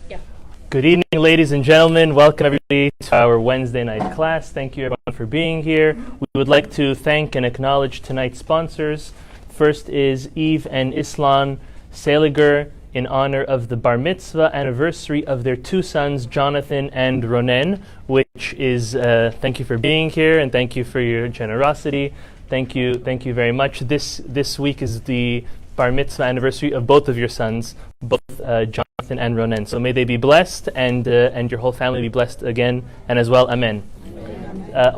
Yeah. Good evening, ladies and gentlemen. Welcome everybody to our Wednesday night class. Thank you everyone for being here. We would like to thank and acknowledge tonight's sponsors. First is Eve and Islan Seliger in honor of the bar mitzvah anniversary of their two sons, Jonathan and Ronen, which is, thank you for being here and thank you for your generosity. Thank you very much. This week is the bar mitzvah anniversary of both of your sons, both Jonathan and Ronen. So may they be blessed and your whole family be blessed again and as well. Amen.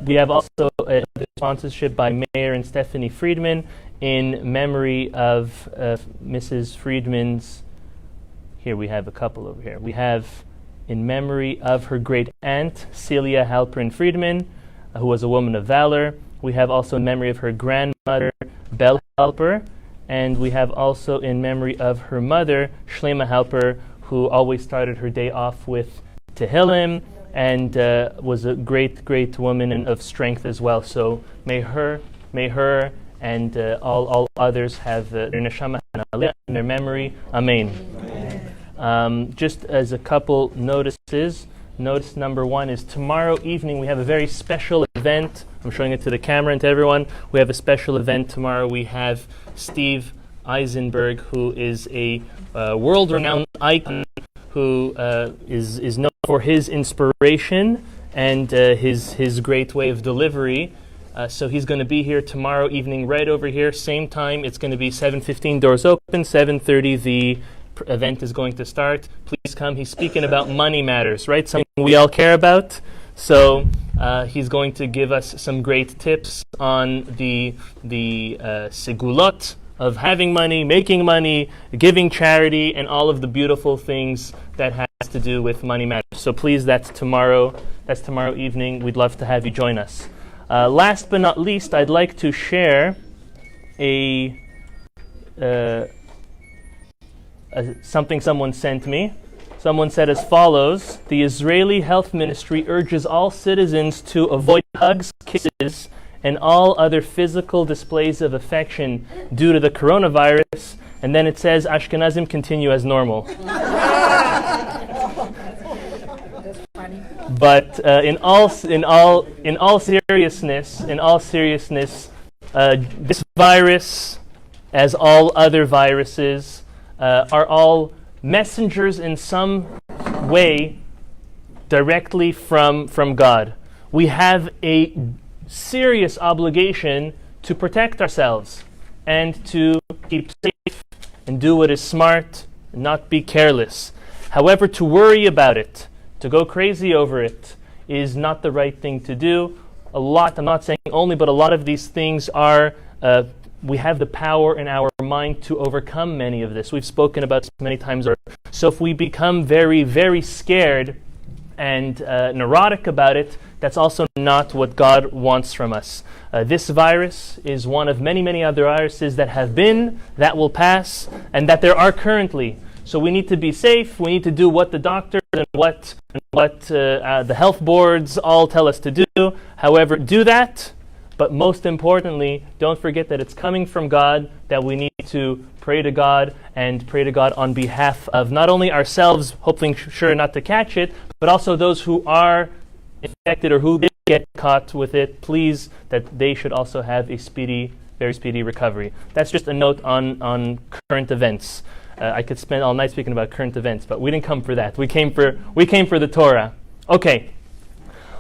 We have also a sponsorship by Mayor and Stephanie Friedman in memory of Mrs. Friedman's. Here we have a couple over here. We have in memory of her great aunt, Celia Halpern Friedman, who was a woman of valor. We have also in memory of her grandmother, Belle Halper. And we have also in memory of her mother, Shlema Halper, who always started her day off with Tehillim and was a great woman and of strength as well. So may her and all others have their neshama in their memory. Amen. Just as a couple notices, notice number one is tomorrow evening we have a very special event. I'm showing it to the camera and to everyone. We have a special event tomorrow. We have Steve Eisenberg, who is a world-renowned icon, who is known for his inspiration and his great way of delivery. So he's going to be here tomorrow evening, right over here, same time. It's going to be 7:15, doors open, 7:30 the event is going to start. Please come. He's speaking about money matters, right? Something we all care about. So he's going to give us some great tips on the segulot of having money, making money, giving charity, and all of the beautiful things that has to do with money matters. So please, that's tomorrow evening. We'd love to have you join us. Last but not least, I'd like to share something someone sent me. Someone said as follows: the Israeli Health Ministry urges all citizens to avoid hugs, kisses, and all other physical displays of affection due to the coronavirus. And then it says Ashkenazim continue as normal. But in all seriousness, this virus, as all other viruses, are all messengers in some way directly from God. We have a serious obligation to protect ourselves and to keep safe and do what is smart and not be careless. However, to worry about it, to go crazy over it, is not the right thing to do. I'm not saying only, but a lot of these things are we have the power in our mind to overcome many of this. We've spoken about this many times already. So if we become very, very scared and neurotic about it, that's also not what God wants from us. This virus is one of many, many other viruses that have been, that will pass, and that there are currently. So we need to be safe. We need to do what the doctors and what the health boards all tell us to do. However, do that. But most importantly, don't forget that it's coming from God, that we need to pray to God and pray to God on behalf of not only ourselves, hoping sure not to catch it, but also those who are infected or who did get caught with it. Please, that they should also have a speedy, very speedy recovery. That's just a note on current events. I could spend all night speaking about current events, but we didn't come for that. We came for the Torah. Okay.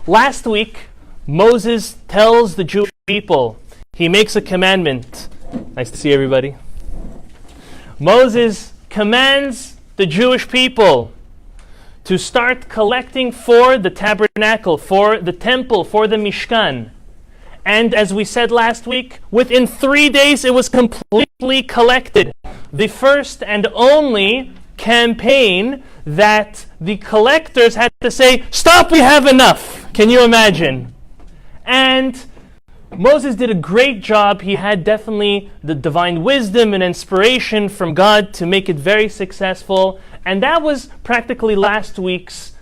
Last week, Moses tells the Jewish people, he makes a commandment. Nice to see everybody. Moses commands the Jewish people to start collecting for the tabernacle, for the temple, for the Mishkan. And as we said last week, within 3 days it was completely collected. The first and only campaign that the collectors had to say, stop, we have enough. Can you imagine? And Moses did a great job. He had definitely the divine wisdom and inspiration from God to make it very successful. And that was practically last week's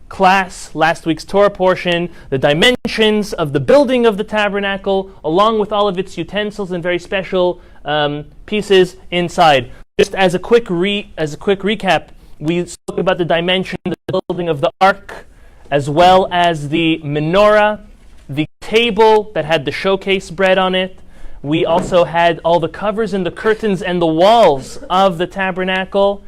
class, last week's Torah portion, the dimensions of the building of the tabernacle, along with all of its utensils and very special pieces inside. Just as a quick recap, We spoke about the dimension, the building of the ark, as well as the menorah, the table that had the showcase bread on it. We also had all the covers and the curtains and the walls of the tabernacle.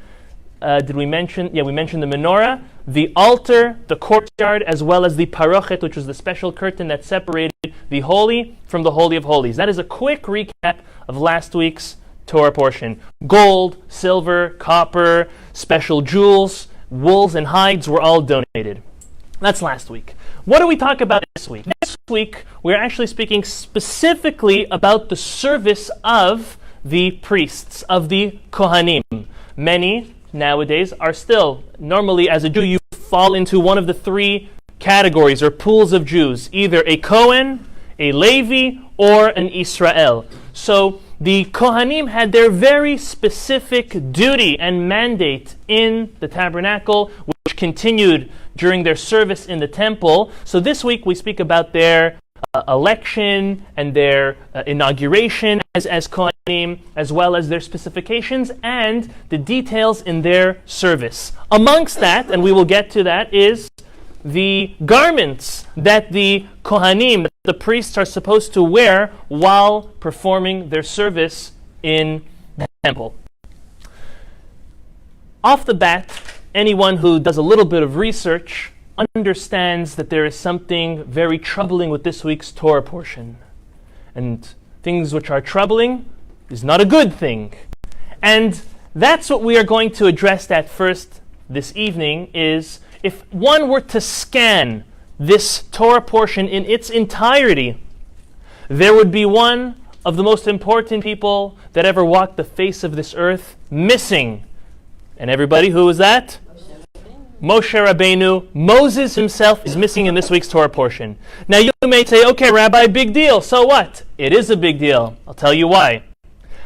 Did we mention? Yeah, we mentioned the menorah, the altar, the courtyard, as well as the parochet, which was the special curtain that separated the holy from the Holy of Holies. That is a quick recap of last week's Torah portion. Gold, silver, copper, special jewels, wools, and hides were all donated. That's last week. What do we talk about this week? This week, we're actually speaking specifically about the service of the priests, of the Kohanim. Many nowadays are still, normally as a Jew, you fall into one of the three categories or pools of Jews, either a Kohen, a Levi, or an Israel. So the Kohanim had their very specific duty and mandate in the tabernacle, which continued during their service in the temple. So this week we speak about their election and their inauguration as Kohanim, as well as their specifications and the details in their service. Amongst that, and we will get to that, is the garments that the Kohanim, the priests, are supposed to wear while performing their service in the temple. Off the bat, anyone who does a little bit of research understands that there is something very troubling with this week's Torah portion. And things which are troubling is not a good thing. And that's what we are going to address at first this evening, is if one were to scan this Torah portion in its entirety, there would be one of the most important people that ever walked the face of this earth missing. And everybody, who is that? Moshe Rabbeinu. Moses himself is missing in this week's Torah portion. Now you may say, okay, Rabbi, big deal. So what? It is a big deal. I'll tell you why.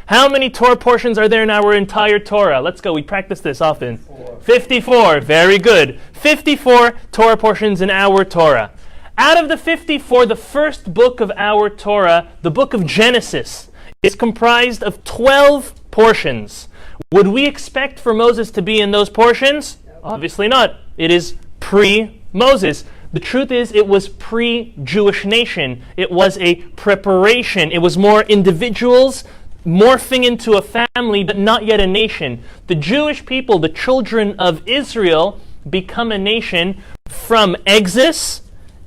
How many Torah portions are there in our entire Torah? Let's go. We practice this often. 54. Very good. 54 Torah portions in our Torah. Out of the 54, the first book of our Torah, the book of Genesis, is comprised of 12 portions. Would we expect for Moses to be in those portions? Obviously not. It is pre-Moses. The truth is, it was pre-Jewish nation. It was a preparation. It was more individuals morphing into a family, but not yet a nation. The Jewish people, the children of Israel, become a nation from Exodus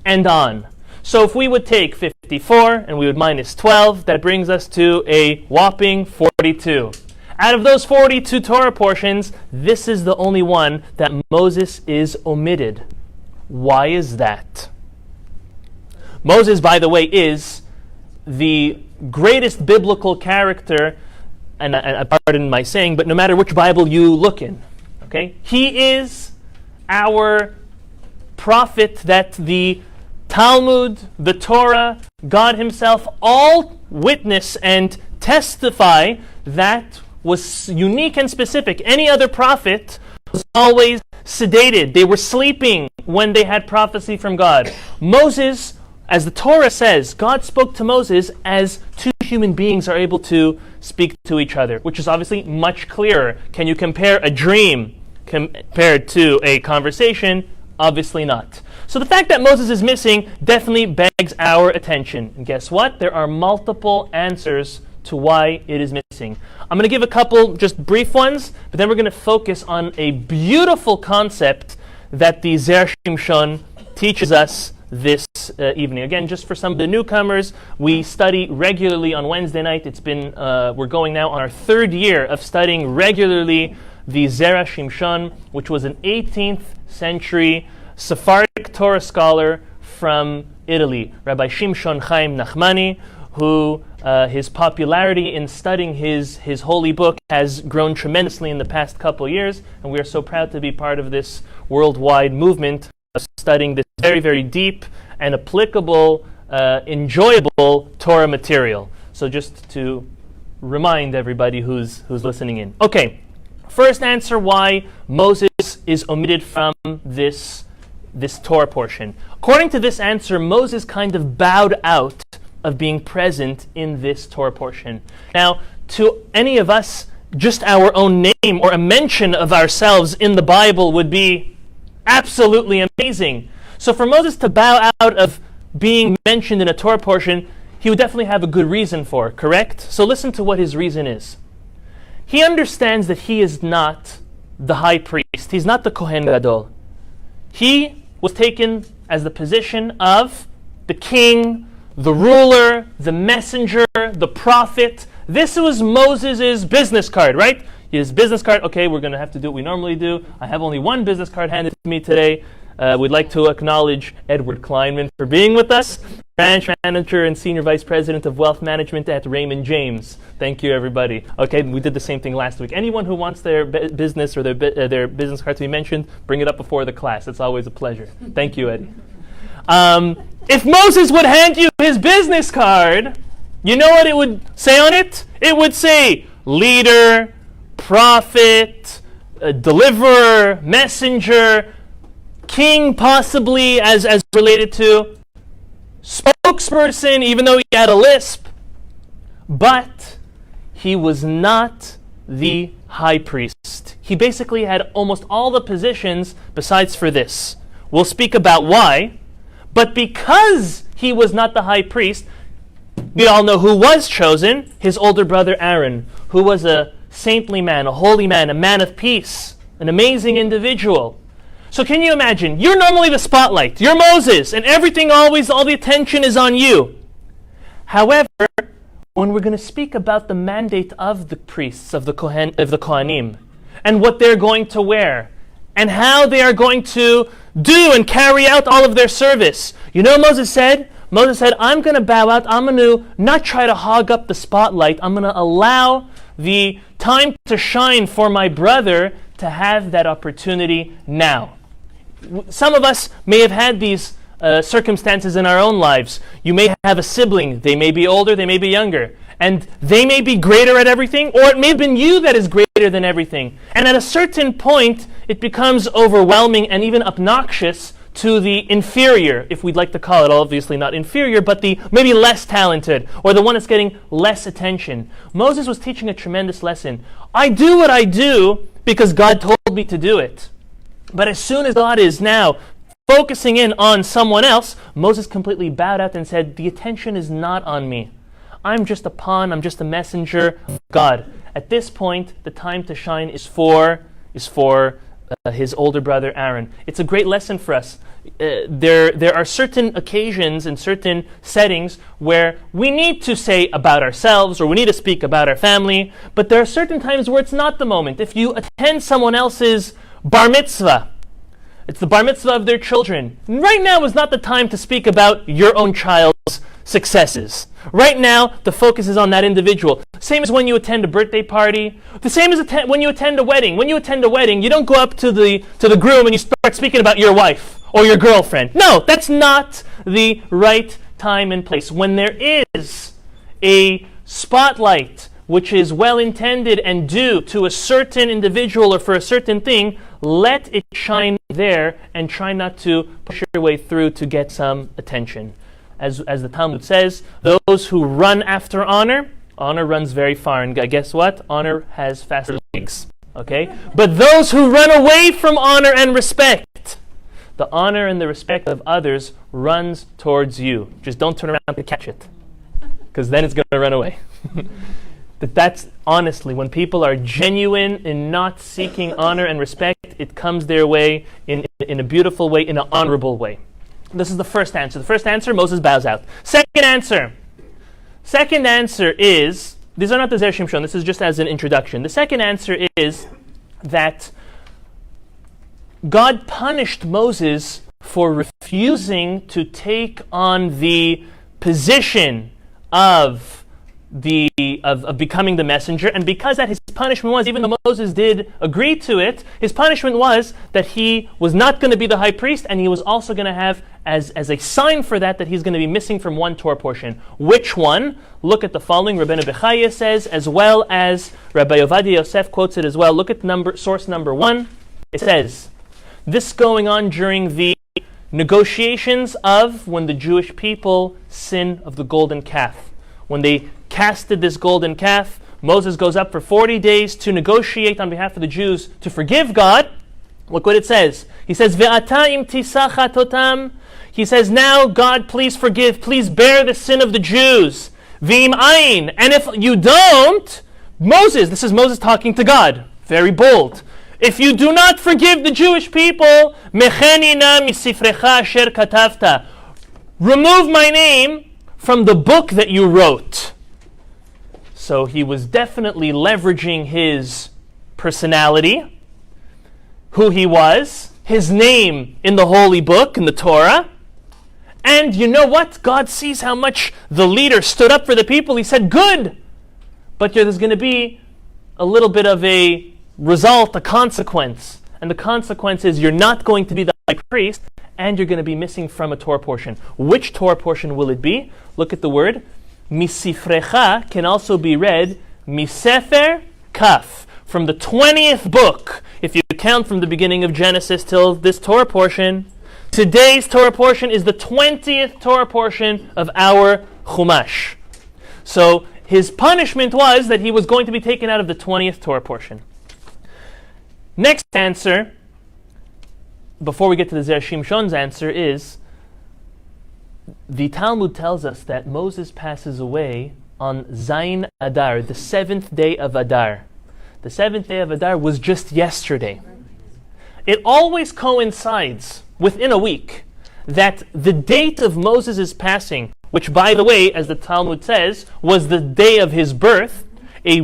and on. So if we would take 54 and we would minus 12, that brings us to a whopping 42. Out of those 42 Torah portions, this is the only one that Moses is omitted. Why is that? Moses, by the way, is the greatest biblical character, and pardon my saying, but no matter which Bible you look in, okay? He is our prophet that the Talmud, the Torah, God himself, all witness and testify that was unique and specific. Any other prophet was always sedated. They were sleeping when they had prophecy from God. Moses, as the Torah says, God spoke to Moses as two human beings are able to speak to each other, which is obviously much clearer. Can you compare a dream compared to a conversation? Obviously not. So the fact that Moses is missing definitely begs our attention. And guess what? There are multiple answers to why it is missing. I'm going to give a couple just brief ones, but then we're going to focus on a beautiful concept that the Zera Shimshon teaches us this evening. Again, just for some of the newcomers, we study regularly on Wednesday night. It's been, we're going now on our third year of studying regularly the Zera Shimshon, which was an 18th century Sephardic Torah scholar from Italy, Rabbi Chaim Kanievski, who his popularity in studying his holy book has grown tremendously in the past couple years, and we are so proud to be part of this worldwide movement of studying this very, very deep and applicable, enjoyable Torah material. So just to remind everybody who's listening in. Okay, first answer why Moses is omitted from this Torah portion. According to this answer, Moses kind of bowed out of being present in this Torah portion. Now, to any of us, just our own name or a mention of ourselves in the Bible would be absolutely amazing. So for Moses to bow out of being mentioned in a Torah portion, he would definitely have a good reason for, correct? So listen to what his reason is. He understands that he is not the high priest. He's not the Kohen Gadol. He was taken as the position of the king, the ruler, the messenger, the prophet. This was Moses' business card, right? His business card, okay, we're going to have to do what we normally do. I have only one business card handed to me today. We'd like to acknowledge Edward Kleinman for being with us, branch manager and senior vice president of wealth management at Raymond James. Thank you, everybody. Okay, we did the same thing last week. Anyone who wants their business or their business card to be mentioned, bring it up before the class. It's always a pleasure. Thank you, Eddie. If Moses would hand you his business card, you know what it would say on it? It would say leader, prophet, deliverer, messenger, king possibly as related to, spokesperson even though he had a lisp, but he was not the high priest. He basically had almost all the positions besides for this. We'll speak about why, but because he was not the high priest, we all know who was chosen, his older brother Aaron, who was a saintly man, a holy man, a man of peace, an amazing individual. So can you imagine? You're normally the spotlight. You're Moses, and everything always, all the attention is on you. However, when we're going to speak about the mandate of the priests, of the Kohanim, and what they're going to wear, and how they are going to do and carry out all of their service. You know what Moses said? Moses said, I'm going to bow out. I'm going to not try to hog up the spotlight. I'm going to allow the time to shine for my brother to have that opportunity now. Some of us may have had these circumstances in our own lives. You may have a sibling. They may be older, they may be younger. And they may be greater at everything, or it may have been you that is greater than everything. And at a certain point, it becomes overwhelming and even obnoxious to the inferior, if we'd like to call it, obviously not inferior, but the maybe less talented, or the one that's getting less attention. Moses was teaching a tremendous lesson. I do what I do because God told me to do it. But as soon as God is now focusing in on someone else, Moses completely bowed out and said, the attention is not on me. I'm just a pawn, I'm just a messenger of God. At this point, the time to shine is for his older brother Aaron. It's a great lesson for us. There are certain occasions and certain settings where we need to say about ourselves or we need to speak about our family, but there are certain times where it's not the moment. If you attend someone else's bar mitzvah, it's the bar mitzvah of their children. Right now is not the time to speak about your own child's successes. Right now, the focus is on that individual. Same as when you attend a birthday party. The same as when you attend a wedding. When you attend a wedding, you don't go up to the groom and you start speaking about your wife or your girlfriend. No, that's not the right time and place. When there is a spotlight which is well intended and due to a certain individual or for a certain thing, let it shine there and try not to push your way through to get some attention. As the Talmud says, those who run after honor runs very far. And guess what? Honor has faster legs. Okay? But those who run away from honor and respect, the honor and the respect of others runs towards you. Just don't turn around to catch it, because then it's going to run away. That's honestly, when people are genuine in not seeking honor and respect, it comes their way in a beautiful way, in an honorable way. This is the first answer. The first answer, Moses bows out. Second answer is, these are not the Zera Shimshon, this is just as an introduction. The second answer is that God punished Moses for refusing to take on the position of becoming the messenger, and because that his punishment was, even though Moses did agree to it, his punishment was that he was not going to be the high priest, and he was also going to have, as a sign for that he's going to be missing from one Torah portion. Which one? Look at the following. Rabbeinu Bechaya says, as well as Rabbi Ovadia Yosef quotes it as well. Look at source number 1. It says, this going on during the negotiations of when the Jewish people sin of the golden calf. When they casted this golden calf, Moses goes up for 40 days to negotiate on behalf of the Jews to forgive God. Look what it says. He says, Ve'ata im tisacha totam. He says, now God, please forgive, please bear the sin of the Jews. V'im ayin. And if you don't, Moses, this is Moses talking to God, very bold. If you do not forgive the Jewish people, mecheni na misifrecha asher katavta. Remove my name from the book that you wrote. So he was definitely leveraging his personality, who he was, his name in the holy book, in the Torah. And you know what? God sees how much the leader stood up for the people. He said, good. But there's going to be a little bit of a result, a consequence. And the consequence is you're not going to be the high priest, and you're going to be missing from a Torah portion. Which Torah portion will it be? Look at the word. Misifrecha can also be read Misefer Kaf, from the 20th book. If you count from the beginning of Genesis till this Torah portion, today's Torah portion is the 20th Torah portion of our Chumash. So his punishment was that he was going to be taken out of the 20th Torah portion. Next answer, before we get to the Zera Shimshon's answer, is the Talmud tells us that Moses passes away on Zayin Adar, the 7th day of Adar. The 7th day of Adar was just yesterday. It always coincides within a week that the date of Moses' passing, which, by the way, as the Talmud says, was the day of his birth, a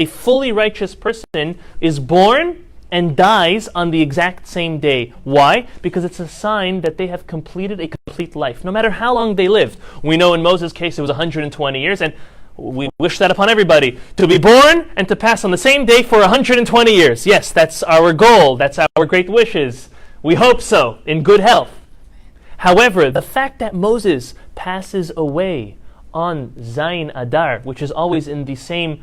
fully righteous person is born and dies on the exact same day. Why? Because it's a sign that they have completed a complete life, no matter how long they lived. We know in Moses' case it was 120 years, and we wish that upon everybody, to be born and to pass on the same day for 120 years. Yes, that's our goal. That's our great wishes. We hope so, in good health. However, the fact that Moses passes away on Zayin Adar, which is always in the same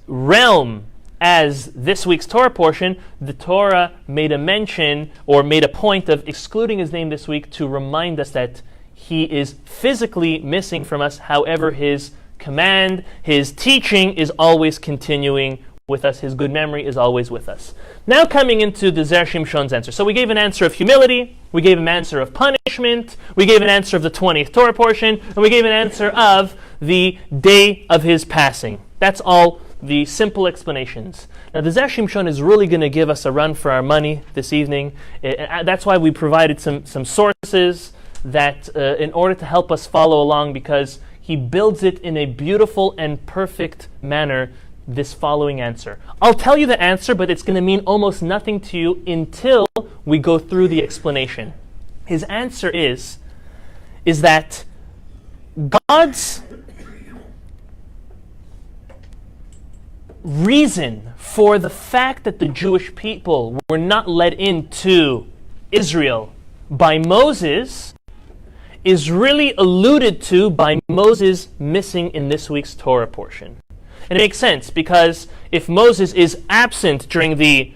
realm as this week's Torah portion, the Torah made a mention or made a point of excluding his name this week to remind us that he is physically missing from us. However, his command, his teaching is always continuing with us. His good memory is always with us. Now coming into the Zera Shimshon's answer. So we gave an answer of humility, we gave an answer of punishment, we gave an answer of the 20th Torah portion, and we gave an answer of the day of his passing. That's all the simple explanations. Now the Zera Shimshon is really going to give us a run for our money this evening. That's why we provided some sources that in order to help us follow along, because he builds it in a beautiful and perfect manner, this following answer. I'll tell you the answer, but it's going to mean almost nothing to you until we go through the explanation. His answer is that God's reason for the fact that the Jewish people were not led into Israel by Moses is really alluded to by Moses missing in this week's Torah portion. And it makes sense, because if Moses is absent during the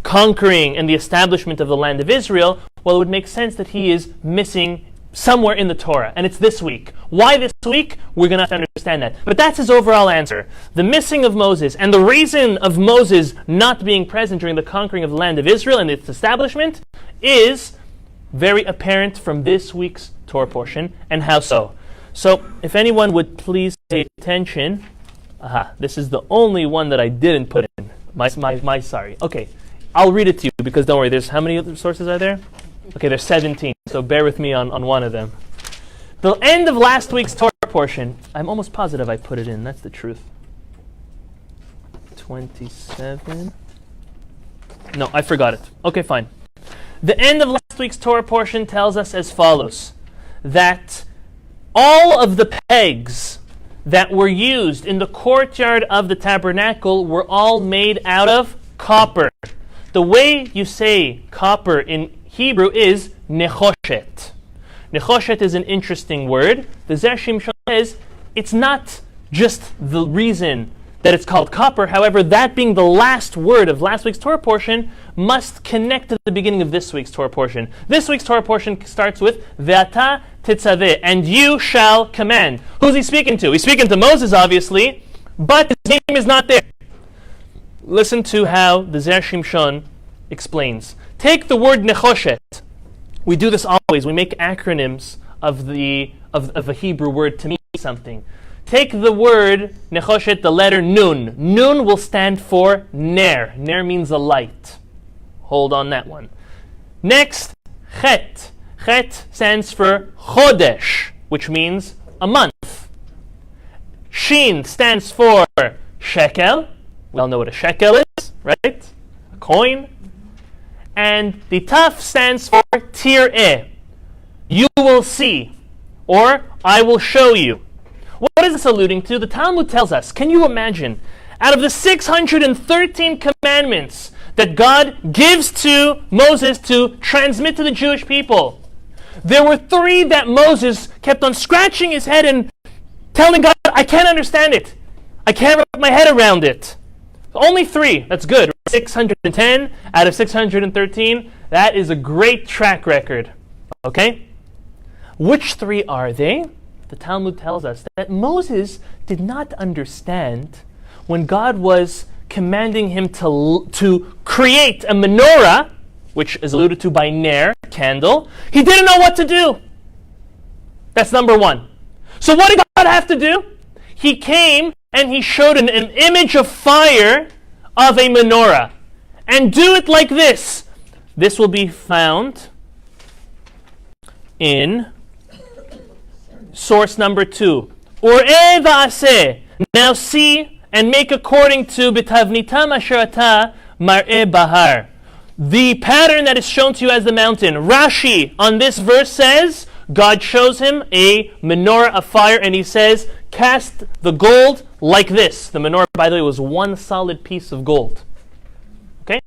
conquering and the establishment of the land of Israel, well, it would make sense that he is missing somewhere in the Torah, and it's this week. Why this week? We're going to have to understand that. But that's his overall answer. The missing of Moses, and the reason of Moses not being present during the conquering of the land of Israel and its establishment is very apparent from this week's Torah portion. And how so? So, if anyone would please pay attention. This is the only one that I didn't put in. My sorry. Okay, I'll read it to you, because don't worry, there's how many other sources are there? Okay, there's 17, so bear with me on one of them. The end of last week's Torah portion, I'm almost positive I put it in, that's the truth. 27. No, I forgot it. Okay, fine. The end of last week's Torah portion tells us as follows, that all of the pegs that were used in the courtyard of the tabernacle were all made out of copper. The way you say copper in Hebrew is nechoshet. Nechoshet is an interesting word. The Zera Shimshon says it's not just the reason that it's called copper. However, that being the last word of last week's Torah portion must connect to the beginning of this week's Torah portion. This week's Torah portion starts with Tetzaveh, and you shall command. Who's he speaking to? He's speaking to Moses, obviously, but his name is not there. Listen to how the Zera Shimshon explains. Take the word nechoshet. We do this always. We make acronyms of a Hebrew word to mean something. Take the word nechoshet, the letter nun. Nun will stand for ner. Ner means a light. Hold on that one. Next, chet. Chet stands for chodesh, which means a month. Shin stands for shekel. We all know what a shekel is, right? A coin. And the taf stands for tir'eh. You will see, or I will show you. What is this alluding to? The Talmud tells us, can you imagine, out of the 613 commandments that God gives to Moses to transmit to the Jewish people, there were 3 that Moses kept on scratching his head and telling God, I can't understand it. I can't wrap my head around it. Only 3. That's good. 610 out of 613. That is a great track record. Okay? Which 3 are they? The Talmud tells us that Moses did not understand when God was commanding him to create a menorah, which is alluded to by ner, candle. He didn't know what to do. That's number 1. So what did God have to do? He came and he showed an image of fire of a menorah. And do it like this. This will be found in source number 2. Ur'eh va'aseh. Now see and make according to b'tavnitam asher ata mar'eh bahar. The pattern that is shown to you as the mountain. Rashi on this verse says, God shows him a menorah of fire and he says, cast the gold like this. The menorah, by the way, was one solid piece of gold. Okay?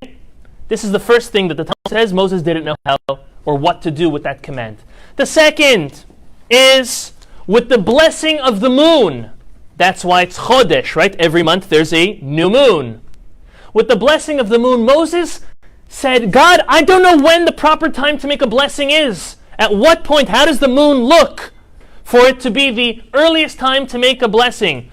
This is the first thing that the Talmud says Moses didn't know how or what to do with that command. The second is with the blessing of the moon. That's why it's chodesh, right? Every month there's a new moon. With the blessing of the moon, Moses said, God, I don't know when the proper time to make a blessing is. At what point, how does the moon look for it to be the earliest time to make a blessing?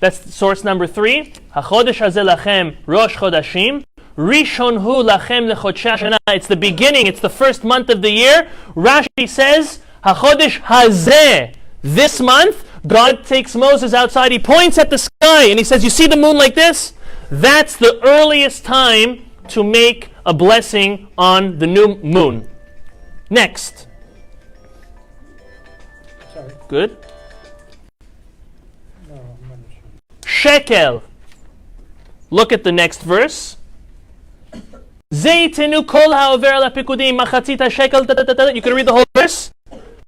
That's source number 3. HaChodesh hazeh lachem rosh chodashim. Rishon hu lachem lechodshei hashana. It's the beginning, it's the first month of the year. Rashi says, HaChodesh hazeh. This month, God takes Moses outside, he points at the sky, and he says, you see the moon like this? That's the earliest time to make a blessing on the new moon. Next. Sorry. Good. No, I'm not sure. Shekel. Look at the next verse. Zeitenu kol ha'over al ha'pikudim machatzit ha'shekel. You can read the whole verse.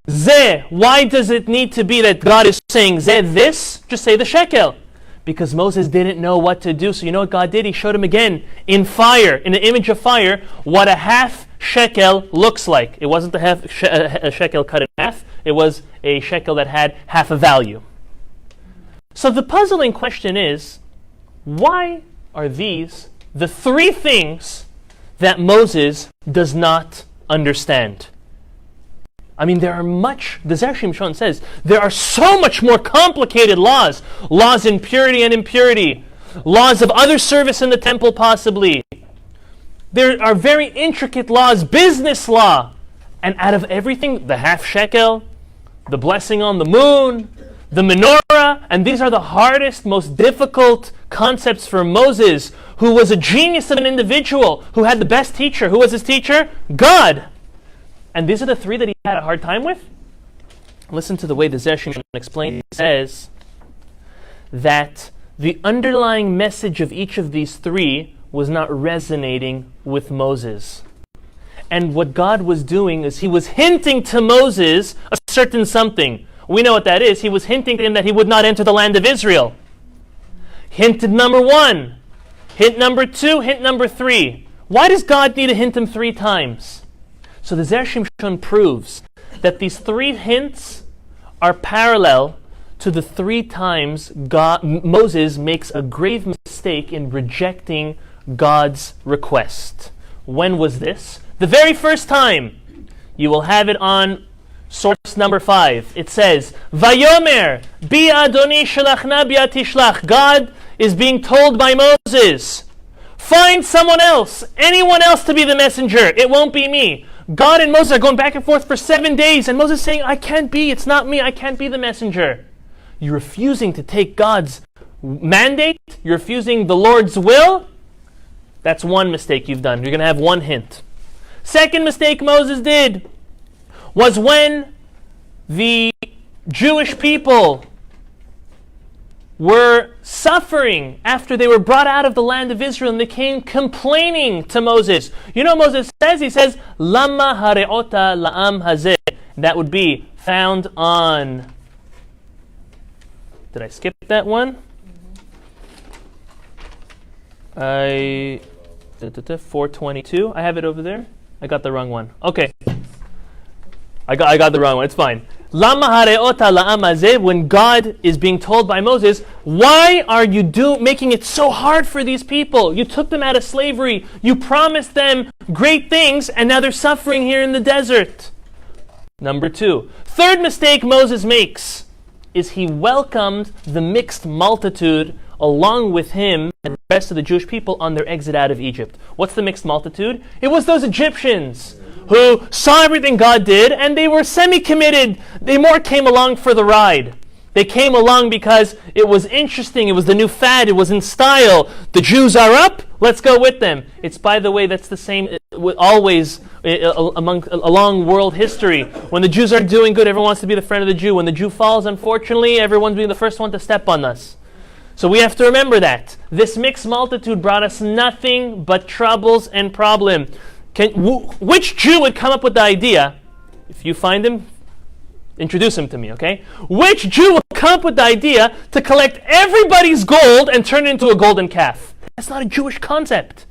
Zeh. Why does it need to be that God is saying Zeh this? Just say the shekel. Because Moses didn't know what to do. So you know what God did? He showed him again in fire, in an image of fire, what a half shekel looks like. It wasn't a shekel cut in half. It was a shekel that had half a value. So the puzzling question is, why are these the 3 things that Moses does not understand? I mean, the Zera Shimshon says, there are so much more complicated laws. Laws in purity and impurity. Laws of other service in the temple possibly. There are very intricate laws, business law. And out of everything, the half shekel, the blessing on the moon, the menorah, and these are the hardest, most difficult concepts for Moses, who was a genius of an individual, who had the best teacher. Who was his teacher? God. And these are the 3 that he had a hard time with? Listen to the way the Zera Shimshon explains. He says that the underlying message of each of these 3 was not resonating with Moses. And what God was doing is he was hinting to Moses a certain something. We know what that is. He was hinting to him that he would not enter the land of Israel. Hint number 1. Hint number 2. Hint number 3. Why does God need to hint him 3 times? So the Zera Shimshon proves that these 3 hints are parallel to the 3 times Moses makes a grave mistake in rejecting God's request. When was this? The very first time. You will have it on Source number 5. It says, Vayomer, bi Adoni shalachna bi atishlach. God is being told by Moses, find someone else, anyone else to be the messenger. It won't be me. God and Moses are going back and forth for 7 days, and Moses is saying, I can't be, it's not me, I can't be the messenger. You're refusing to take God's mandate, you're refusing the Lord's will. That's one mistake you've done. You're going to have one hint. Second mistake Moses did was when the Jewish people were suffering after they were brought out of the land of Israel, and they came complaining to Moses. You know what Moses says? He says, Lama hareota la'am hazeh. That would be found on... Did I skip that one? 422. I have it over there. I got the wrong one. Okay. I got the wrong one. It's fine. Lama hareota la'am hazeh, when God is being told by Moses, why are you making it so hard for these people? You took them out of slavery. You promised them great things, and now they're suffering here in the desert. Number 2. Third mistake Moses makes is he welcomed the mixed multitude along with him and the rest of the Jewish people on their exit out of Egypt. What's the mixed multitude? It was those Egyptians who saw everything God did, and they were semi-committed. They more came along for the ride. They came along because it was interesting, it was the new fad, it was in style. The Jews are up, let's go with them. It's, by the way, that's the same always along world history. When the Jews are doing good, everyone wants to be the friend of the Jew. When the Jew falls, unfortunately, everyone's being the first one to step on us. So we have to remember that. This mixed multitude brought us nothing but troubles and problem. Which Jew would come up with the idea, if you find him, introduce him to me, okay? Which Jew would come up with the idea to collect everybody's gold and turn it into a golden calf? That's not a Jewish concept.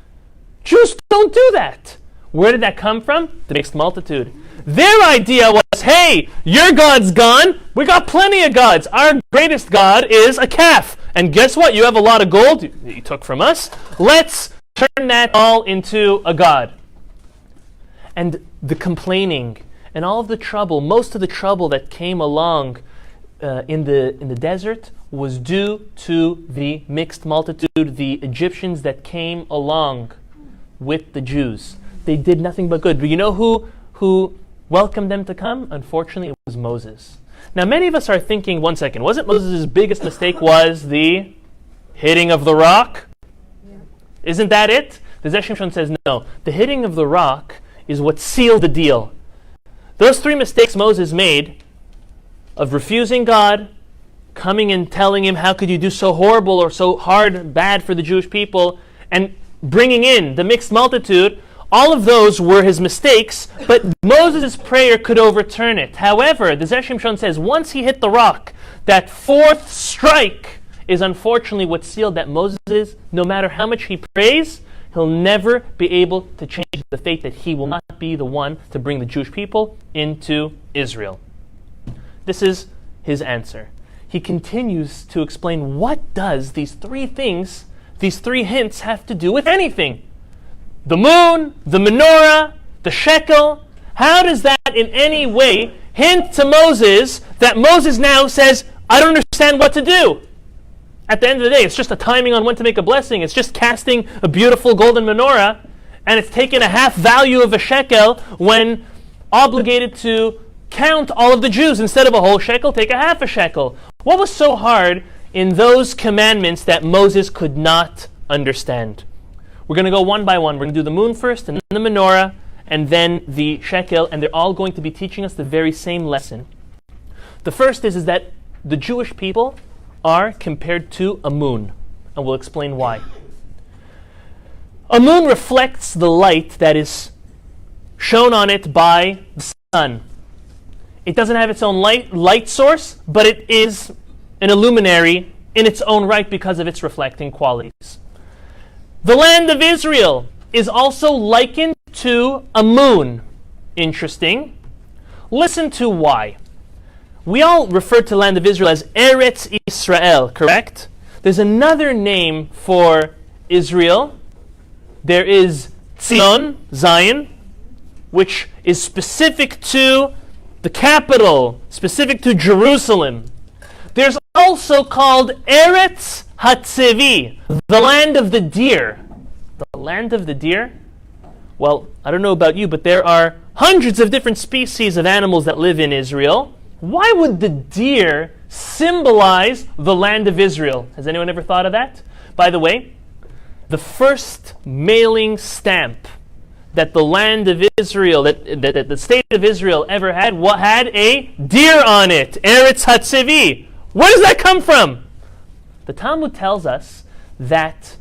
Jews don't do that. Where did that come from? The mixed multitude. Their idea was, hey, your God's gone. We got plenty of gods. Our greatest God is a calf. And guess what? You have a lot of gold you took from us. Let's turn that all into a god. And the complaining and all of the trouble, most of the trouble that came along in the desert was due to the mixed multitude, the Egyptians that came along with the Jews. They did nothing but good. But you know who welcomed them to come? Unfortunately, it was Moses. Now, many of us are thinking, one second, wasn't Moses' biggest mistake was the hitting of the rock? Yeah. Isn't that it? The Zera Shimshon says no. The hitting of the rock is what sealed the deal. Those 3 mistakes Moses made of refusing God, coming and telling him, how could you do so horrible or so hard, bad for the Jewish people, and bringing in the mixed multitude, all of those were his mistakes, but Moses' prayer could overturn it. However, the Zera Shimshon says, once he hit the rock, that 4th strike is unfortunately what sealed that Moses, no matter how much he prays, he'll never be able to change the fate that he will not be the one to bring the Jewish people into Israel. This is his answer. He continues to explain, what does these 3 things, these 3 hints have to do with anything? The moon, the menorah, the shekel. How does that in any way hint to Moses that Moses now says, I don't understand what to do? At the end of the day, it's just a timing on when to make a blessing. It's just casting a beautiful golden menorah, and it's taken a half value of a shekel when obligated to count all of the Jews. Instead of a whole shekel, take a half a shekel. What was so hard in those commandments that Moses could not understand? We're going to go one by one. We're going to do the moon first, and then the menorah, and then the shekel, and they're all going to be teaching us the very same lesson. The first is that the Jewish people are compared to a moon, and we'll explain why. A moon reflects the light that is shown on it by the sun. It doesn't have its own light source, but it is an illuminary in its own right because of its reflecting qualities. The land of Israel is also likened to a moon. Interesting. Listen to why. We all refer to the land of Israel as Eretz Israel, correct? There's another name for Israel. There is Zion, which is specific to the capital, specific to Jerusalem. There's also called Eretz Hatzevi, the land of the deer. The land of the deer? Well, I don't know about you, but there are hundreds of different species of animals that live in Israel. Why would the deer symbolize the land of Israel? Has anyone ever thought of that? By the way, the first mailing stamp that the land of Israel, that the state of Israel ever had, had a deer on it. Eretz Hatzevi. Where does that come from? The Talmud tells us that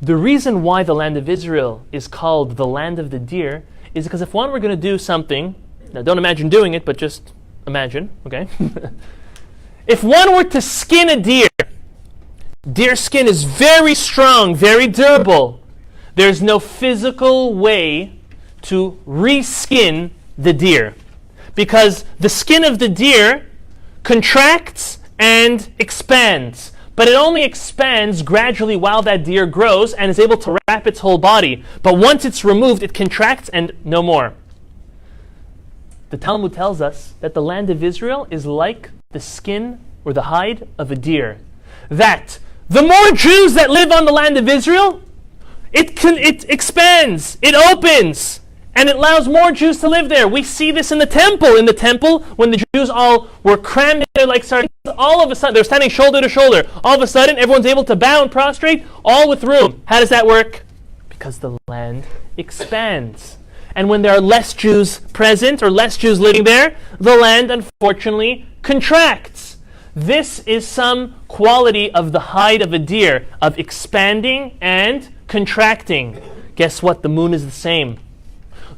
the reason why the land of Israel is called the land of the deer is because if one were going to do something, now don't imagine doing it, but just imagine, okay? If one were to skin a deer, deer skin is very strong, very durable. There's no physical way to reskin the deer because the skin of the deer contracts and expands, but it only expands gradually while that deer grows and is able to wrap its whole body. But once it's removed, it contracts and no more. The Talmud tells us that the land of Israel is like the skin or the hide of a deer. That the more Jews that live on the land of Israel, it expands, it opens, and it allows more Jews to live there. We see this in the temple. In the temple, when the Jews all were crammed in there like sardines, all of a sudden, they're standing shoulder to shoulder. All of a sudden, everyone's able to bow and prostrate, all with room. How does that work? Because the land expands. And when there are less Jews present or less Jews living there, the land, unfortunately, contracts. This is some quality of the hide of a deer, of expanding and contracting. Guess what? The moon is the same.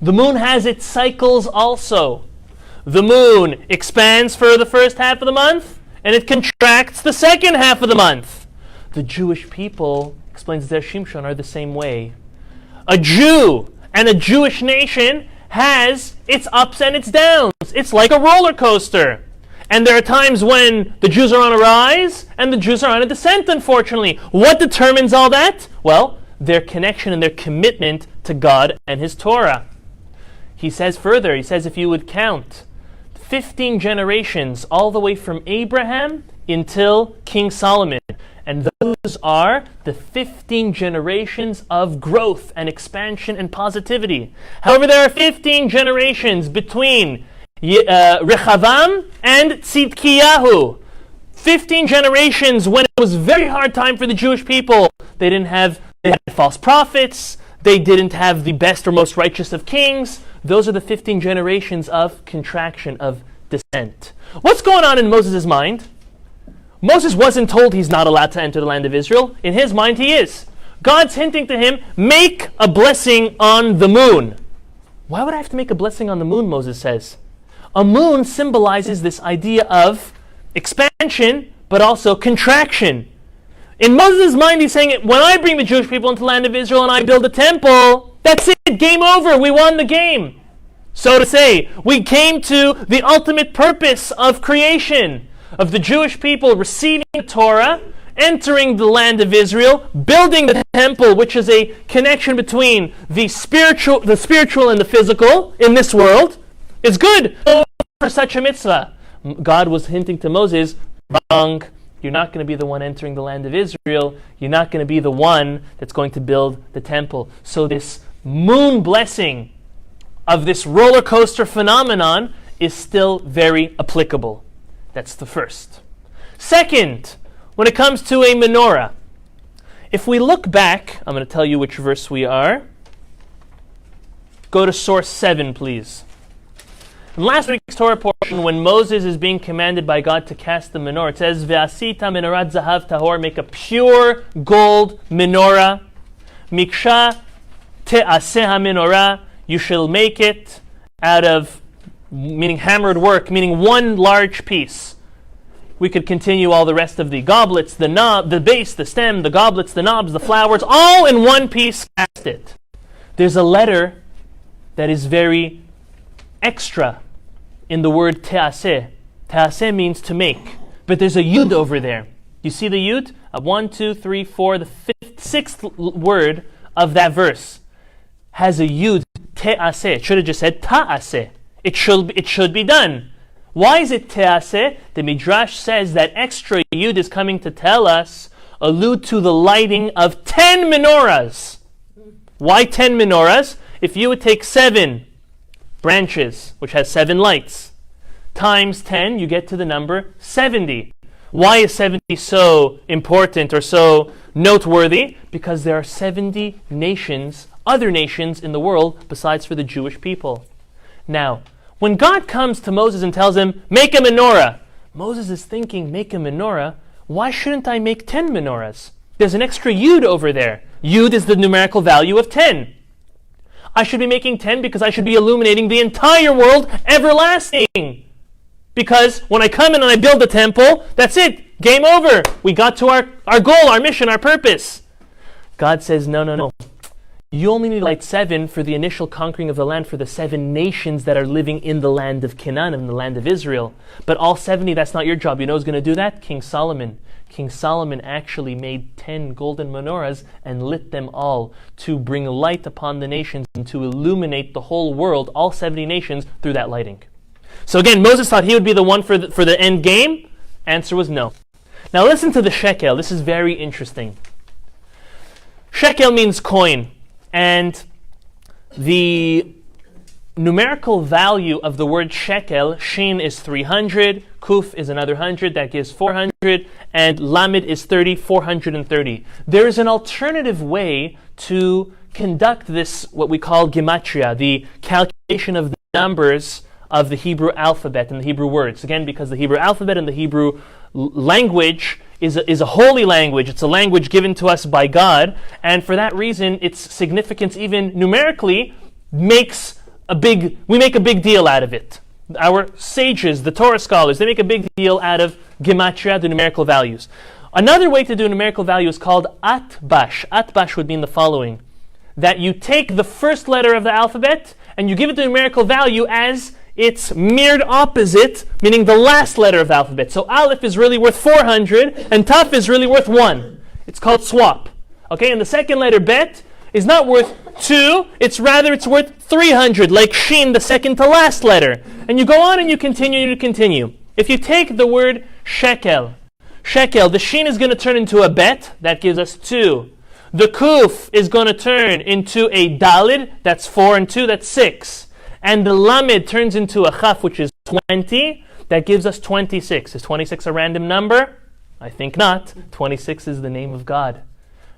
The moon has its cycles also. The moon expands for the first half of the month, and it contracts the second half of the month. The Jewish people, explains Zera Shimshon, are the same way. A Jew and a Jewish nation has its ups and its downs. It's like a roller coaster. And there are times when the Jews are on a rise and the Jews are on a descent, unfortunately. What determines all that? Well, their connection and their commitment to God and His Torah. He says further, if you would count 15 generations all the way from Abraham until King Solomon, and those are the 15 generations of growth and expansion and positivity. However, there are 15 generations between Rechavam and Tzidkiyahu. 15 generations when it was a very hard time for the Jewish people. They had false prophets. They didn't have the best or most righteous of kings. Those are the 15 generations of contraction, of descent. What's going on in Moses' mind? Moses wasn't told he's not allowed to enter the land of Israel. In his mind, he is. God's hinting to him, make a blessing on the moon. Why would I have to make a blessing on the moon, Moses says? A moon symbolizes this idea of expansion, but also contraction. In Moses' mind, he's saying, when I bring the Jewish people into the land of Israel and I build a temple, that's it, game over, we won the game. So to say, we came to the ultimate purpose of creation, of the Jewish people receiving the Torah, entering the land of Israel, building the temple, which is a connection between the spiritual and the physical in this world. It's good for such a mitzvah. God was hinting to Moses, wrong. You're not going to be the one entering the land of Israel. You're not going to be the one that's going to build the temple. So this moon blessing of this roller coaster phenomenon is still very applicable. That's the first. Second, when it comes to a menorah, if we look back, I'm going to tell you which verse we are. Go to source 7, please. In last week's Torah portion, when Moses is being commanded by God to cast the menorah, it says, Ve'asita menorat zahav tahor, make a pure gold menorah. Miksha te'aseh ha-menorah, you shall make it out of, meaning hammered work, meaning one large piece. We could continue all the rest of the goblets, the knob, the base, the stem, the goblets, the knobs, the flowers, all in one piece, cast it. There's a letter that is very extra in the word te'aseh. Te'aseh means to make, but there's a yud over there. You see the yud? 1, 2, 3, 4, the sixth word of that verse has a yud, te'aseh. It should have just said ta'aseh. It should be done. Why is it teaseh? The Midrash says that extra yud is coming to tell us, allude to the lighting of 10 menorahs. Why 10 menorahs? If you would take 7 branches, which has 7 lights, times 10, you get to the number 70. Why is 70 so important or so noteworthy? Because there are 70 nations, other nations in the world besides for the Jewish people. Now, when God comes to Moses and tells him, make a menorah, Moses is thinking, make a menorah? Why shouldn't I make 10 menorahs? There's an extra yud over there. Yud is the numerical value of 10. I should be making 10 because I should be illuminating the entire world everlasting. Because when I come in and I build the temple, that's it. Game over. We got to our goal, our mission, our purpose. God says, no. You only need to light 7 for the initial conquering of the land for the 7 nations that are living in the land of Canaan, in the land of Israel. But all 70, that's not your job. You know who's going to do that? King Solomon. King Solomon actually made 10 golden menorahs and lit them all to bring light upon the nations and to illuminate the whole world, all 70 nations, through that lighting. So again, Moses thought he would be the one for the end game. Answer was no. Now listen to the shekel. This is very interesting. Shekel means coin. And the numerical value of the word shekel, shin is 300, kuf is another 100, that gives 400, and lamed is 30, 430. There is an alternative way to conduct this, what we call gematria, the calculation of the numbers of the Hebrew alphabet and the Hebrew words. Again, because the Hebrew alphabet and the Hebrew language is a holy language. It's a language given to us by God, and for that reason, its significance, even numerically, we make a big deal out of it. Our sages, the Torah scholars, they make a big deal out of gematria, the numerical values. Another way to do a numerical value is called atbash. Atbash would mean the following: that you take the first letter of the alphabet and you give it the numerical value as its mirrored opposite, meaning the last letter of the alphabet. So Aleph is really worth 400 and Taf is really worth 1. It's called swap. Okay, and the second letter Bet is not worth 2, it's worth 300, like Shin, the second to last letter. And you go on and you continue. If you take the word shekel, the Shin is going to turn into a Bet, that gives us 2. The Kuf is going to turn into a Dalid, that's 4 and 2, that's 6. And the Lamed turns into a Chaf, which is 20. That gives us 26. Is 26 a random number? I think not. 26 is the name of God.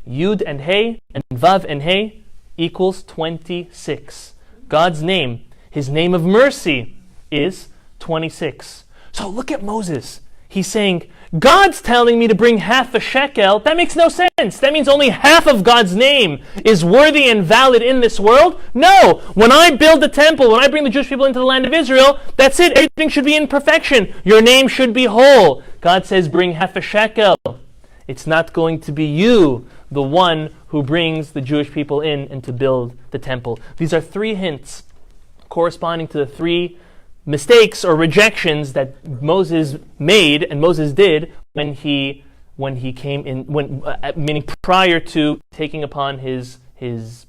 Yud and Hey and Vav and Hey equals 26. God's name, his name of mercy, is 26. So look at Moses. He's saying, God's telling me to bring half a shekel. That makes no sense. That means only half of God's name is worthy and valid in this world. No. When I build the temple, when I bring the Jewish people into the land of Israel, that's it. Everything should be in perfection. Your name should be whole. God says, bring half a shekel. It's not going to be you, the one who brings the Jewish people in and to build the temple. These are 3 hints corresponding to the 3 mistakes or rejections that Moses made and Moses did when he came in, meaning prior to taking upon his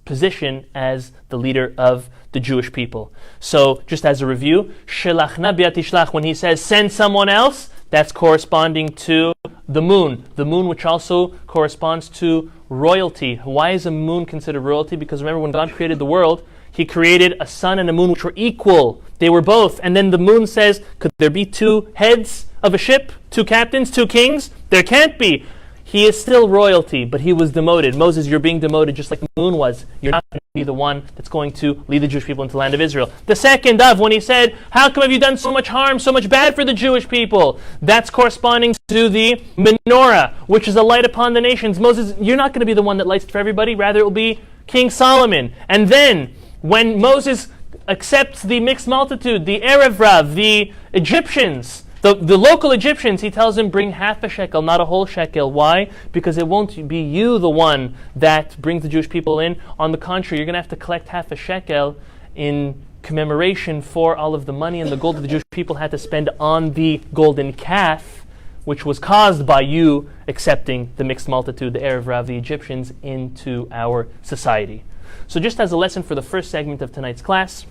position as the leader of the Jewish people. So, just as a review, Shelachna biat tishlach, when he says send someone else, that's corresponding to the moon. The moon, which also corresponds to royalty. Why is a moon considered royalty? Because remember, when God created the world, he created a sun and a moon which were equal. They were both. And then the moon says, could there be 2 heads of a ship? 2 captains? 2 kings? There can't be. He is still royalty, but he was demoted. Moses, you're being demoted just like the moon was. You're not going to be the one that's going to lead the Jewish people into the land of Israel. The second of, when he said, how come have you done so much harm, so much bad for the Jewish people? That's corresponding to the menorah, which is a light upon the nations. Moses, you're not going to be the one that lights it for everybody. Rather, it will be King Solomon. And then, when Moses accepts the mixed multitude, the Erev Rav, the Egyptians, the local Egyptians, he tells them, bring half a shekel, not a whole shekel. Why? Because it won't be you the one that brings the Jewish people in. On the contrary, you're going to have to collect half a shekel in commemoration for all of the money and the gold that the Jewish people had to spend on the golden calf, which was caused by you accepting the mixed multitude, the Erev Rav, the Egyptians, into our society. So just as a lesson for the first segment of tonight's class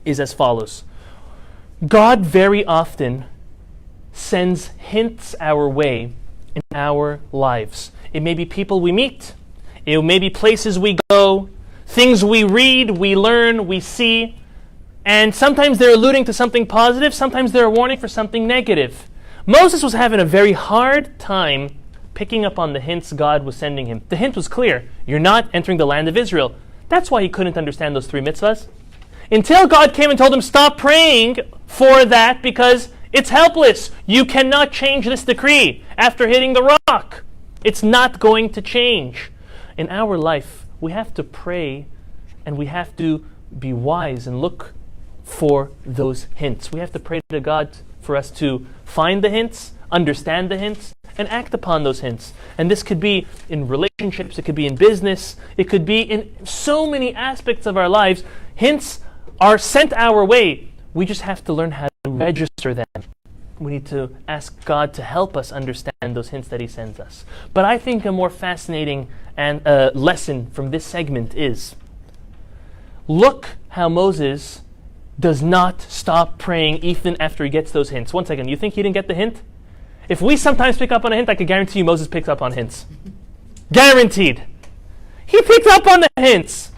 is as follows. God very often sends hints our way in our lives. It may be people we meet. It may be places we go, things we read, we learn, we see. And sometimes they're alluding to something positive, sometimes they're warning for something negative. Moses was having a very hard time picking up on the hints God was sending him. The hint was clear. You're not entering the land of Israel. That's why he couldn't understand those 3 mitzvahs. Until God came and told him, stop praying for that because it's helpless. You cannot change this decree after hitting the rock. It's not going to change. In our life, we have to pray and we have to be wise and look for those hints. We have to pray to God for us to find the hints, understand the hints, and act upon those hints. And this could be in relationships, it could be in business, it could be in so many aspects of our lives. Hints are sent our way. We just have to learn how to register them. We need to ask God to help us understand those hints that He sends us. But I think a more fascinating lesson from this segment is, look how Moses does not stop praying even after he gets those hints. One second, you think he didn't get the hint? If we sometimes pick up on a hint, I can guarantee you Moses picks up on hints. Guaranteed. He picked up on the hints.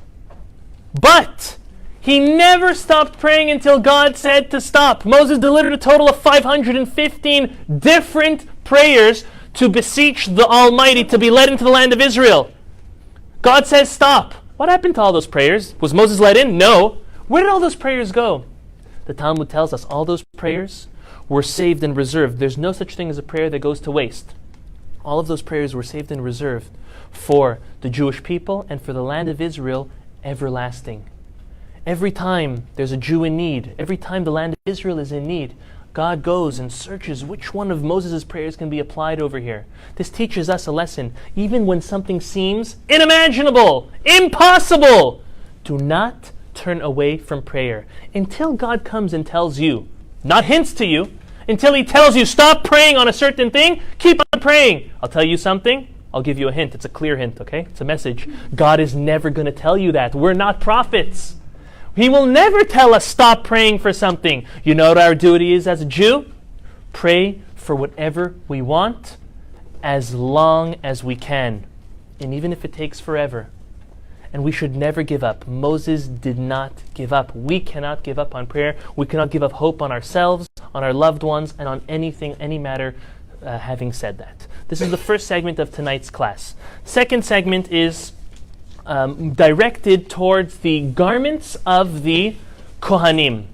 But he never stopped praying until God said to stop. Moses delivered a total of 515 different prayers to beseech the Almighty to be led into the land of Israel. God says stop. What happened to all those prayers? Was Moses let in? No. Where did all those prayers go? The Talmud tells us all those prayers were saved and reserved. There's no such thing as a prayer that goes to waste. All of those prayers were saved and reserved for the Jewish people and for the land of Israel everlasting. Every time there's a Jew in need, every time the land of Israel is in need, God goes and searches which one of Moses' prayers can be applied over here. This teaches us a lesson. Even when something seems unimaginable, impossible, do not turn away from prayer until God comes and tells you, not hints to you, until He tells you stop praying on a certain thing, keep on praying. I'll tell you something. I'll give you a hint. It's a clear hint, okay? It's a message. God is never going to tell you that. We're not prophets. He will never tell us stop praying for something. You know what our duty is as a Jew? Pray for whatever we want as long as we can. And even if it takes forever. And we should never give up. Moses did not give up. We cannot give up on prayer. We cannot give up hope on ourselves, on our loved ones, and on anything, any matter, having said that. This is the first segment of tonight's class. Second segment is directed towards the garments of the Kohanim.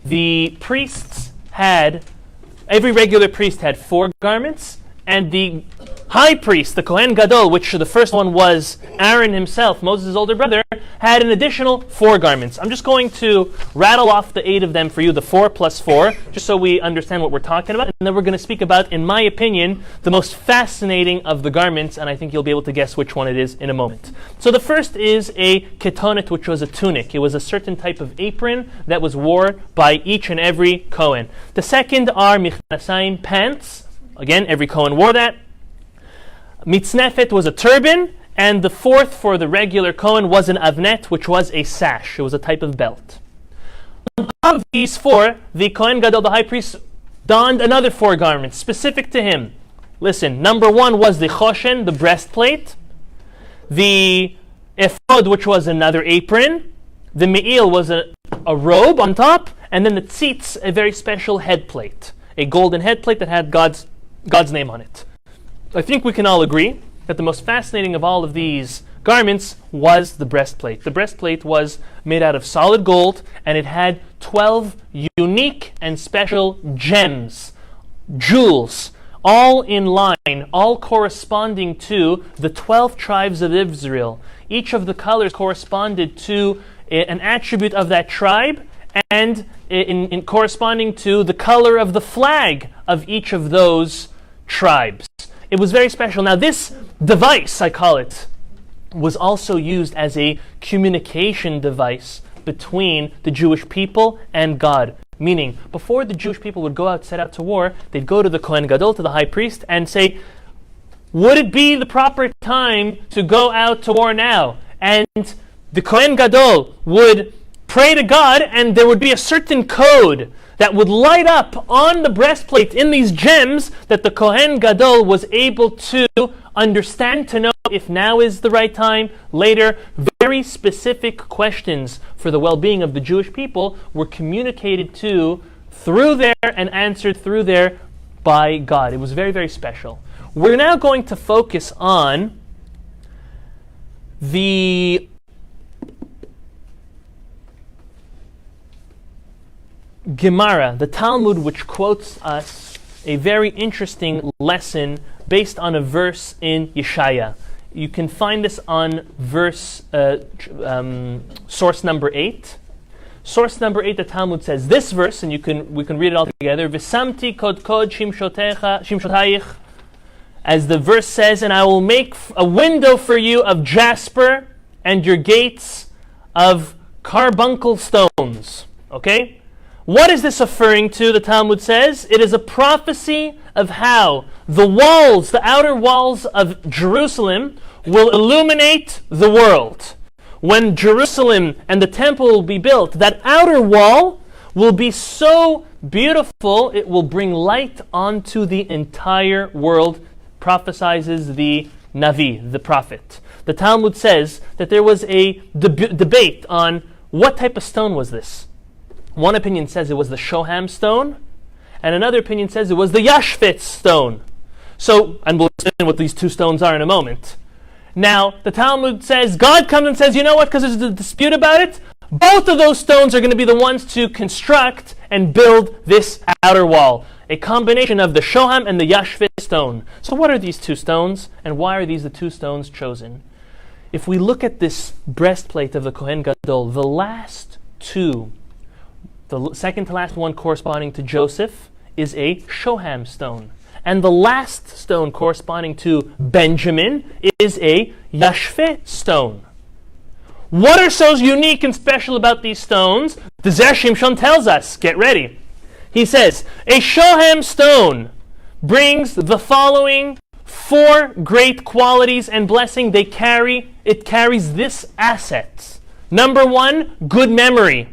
The priests every regular priest had 4 garments, and the high priest, the Kohen Gadol, which the first one was Aaron himself, Moses' older brother, had an additional 4 garments. I'm just going to rattle off the 8 of them for you, the 4 plus 4, just so we understand what we're talking about. And then we're going to speak about, in my opinion, the most fascinating of the garments, and I think you'll be able to guess which one it is in a moment. So the first is a ketonet, which was a tunic. It was a certain type of apron that was worn by each and every Kohen. The second are michnasayim, pants. Again, every Kohen wore that. Mitznefet was a turban, and the fourth for the regular Kohen was an avnet, which was a sash. It was a type of belt. On top of these 4, the Kohen Gadol, the high priest, donned another 4 garments specific to him. Listen, number 1 was the choshen, the breastplate, the ephod, which was another apron, the me'il was a robe on top, and then the tzitz, a very special head plate, a golden head plate that had God's name on it. I think we can all agree that the most fascinating of all of these garments was the breastplate. The breastplate was made out of solid gold, and it had 12 unique and special gems, jewels, all in line, all corresponding to the 12 tribes of Israel. Each of the colors corresponded to an attribute of that tribe, and in corresponding to the color of the flag of each of those tribes. It was very special. Now this device, I call it, was also used as a communication device between the Jewish people and God. Meaning, before the Jewish people would go out, set out to war, they'd go to the Kohen Gadol, to the high priest, and say, would it be the proper time to go out to war now? And the Kohen Gadol would pray to God, and there would be a certain code that would light up on the breastplate in these gems that the Kohen Gadol was able to understand, to know if now is the right time, later. Very specific questions for the well-being of the Jewish people were communicated to through there and answered through there by God. It was very, very special. We're now going to focus on the Gemara, the Talmud, which quotes us a very interesting lesson based on a verse in Yeshaya. You can find this on source number 8. Source number 8, the Talmud says this verse, and we can read it all together. V'samti kod shimshotayich, as the verse says, and I will make a window for you of jasper, and your gates of carbuncle stones. Okay? What is this referring to, the Talmud says? It is a prophecy of how the walls, the outer walls of Jerusalem, will illuminate the world. When Jerusalem and the temple will be built, that outer wall will be so beautiful, it will bring light onto the entire world, prophesizes the Navi, the prophet. The Talmud says that there was a debate on what type of stone was this. One opinion says it was the Shoham stone, and another opinion says it was the Yashvet stone. So, and we'll explain what these two stones are in a moment. Now, the Talmud says, God comes and says, you know what, because there's a dispute about it, both of those stones are going to be the ones to construct and build this outer wall. A combination of the Shoham and the Yashvet stone. So what are these two stones, and why are these the two stones chosen? If we look at this breastplate of the Kohen Gadol, the last two, the second to last one corresponding to Joseph, is a Shoham stone. And the last stone corresponding to Benjamin is a Yashvet stone. What are so unique and special about these stones? The Zera Shimshon tells us, get ready. He says, a Shoham stone brings the following 4 great qualities and blessing. It carries this asset. Number 1, good memory.